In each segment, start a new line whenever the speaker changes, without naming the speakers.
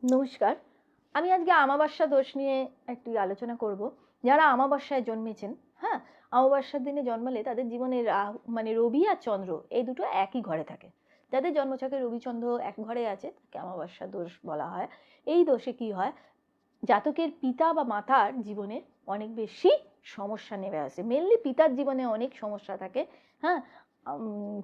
নমস্কার। আমি আজকে আমাবস্যা দোষ নিয়ে একটু আলোচনা করব। যারা আমাবস্যায় জন্মেছেন, হ্যাঁ? আমাবস্যার দিনে জন্মালে তাদের জীবনে মানে রবি আর চন্দ্র এই দুটো একই ঘরে থাকে। যাদের জন্মছকে রবি চন্দ্র এক ঘরে আছে তাকে আমাবস্যা দোষ বলা হয়। এই দোষে কি হয়? জাতকের পিতা বা মাতার জীবনে অনেক বেশি সমস্যা নেমে আসে। মেনলি পিতার জীবনে অনেক সমস্যা থাকে, হ্যাঁ?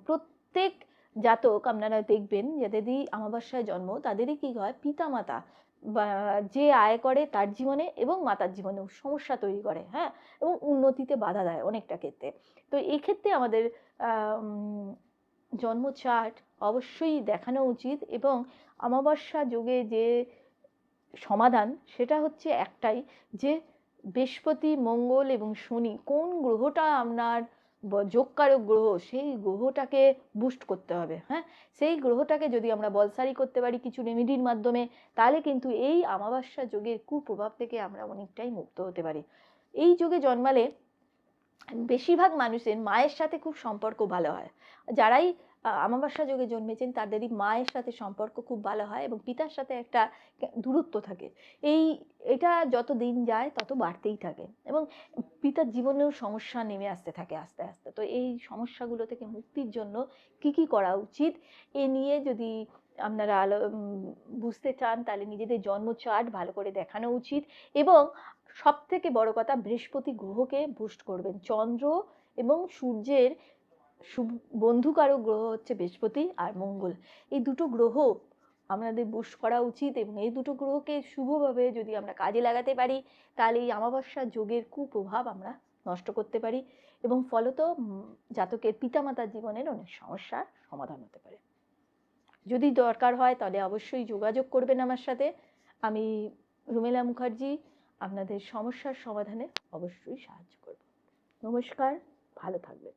প্রত্যেক জাতক আপনারা দেখবেন যাদেরই আমাবস্যায় জন্ম তাদেরই কি হয়, পিতা মাতা বা যে আয় করে তার জীবনে এবং মাতার জীবনেও সমস্যা তৈরি করে, হ্যাঁ, এবং উন্নতিতে বাধা দেয় অনেকটা ক্ষেত্রে। তো এই ক্ষেত্রে আমাদের জন্ম চার্ট অবশ্যই দেখানো উচিত এবং আমাবস্যা যোগে যে সমাধান সেটা হচ্ছে একটাই, যে বৃহস্পতি, মঙ্গল এবং শনি কোন গ্রহটা আপনার যোগকারক গ্রহ সেই গ্রহটাকে বুস্ট করতে হবে, হ্যাঁ। সেই গ্রহটাকে যদি আমরা বলসারি করতে পারি কিছু রেমেডির মাধ্যমে, তাহলে কিন্তু এই আমাবস্যা যোগের কুপ্রভাব থেকে আমরা অনেকটাই মুক্ত হতে পারি। এই যোগে জন্মালে বেশিরভাগ মানুষের মায়ের সাথে খুব সম্পর্ক ভালো হয়। যারাই আমাবস্যা যোগে জন্মেছেন তাদেরই মায়ের সাথে সম্পর্ক খুব ভালো হয় এবং পিতার সাথে একটা দূরত্ব থাকে। এটা যত দিন যায় তত বাড়তেই থাকে এবং পিতার জীবনেও সমস্যা নেমে আসতে থাকে আস্তে আস্তে। তো এই সমস্যাগুলো থেকে মুক্তির জন্য কি কি করা উচিত এ নিয়ে যদি আপনারা বুঝতে চান তাহলে নিজেদের জন্ম চার্ট ভালো করে দেখানো উচিত এবং সব থেকে বড় কথা, বৃহস্পতি গ্রহকে বুস্ট করবেন। চন্দ্র এবং সূর্যের বন্ধুকারক গ্রহ হচ্ছে বৃহস্পতি আর মঙ্গল। এই দুটো গ্রহ আমাদের বুস্ট করা উচিত এবং এই দুটো গ্রহকে শুভভাবে যদি আমরা কাজে লাগাতে পারি তাহলে এই আমাবস্যা যোগের কুপ্রভাব আমরা নষ্ট করতে পারি এবং ফলত জাতকের পিতামাতার জীবনের অনেক সমস্যার সমাধান হতে পারে। যদি দরকার হয় তাহলে অবশ্যই যোগাযোগ করবেন আমার সাথে। আমি রুমেলা মুখার্জি আপনাদের সমস্যার সমাধানে অবশ্যই সাহায্য করব। নমস্কার, ভালো থাকবেন।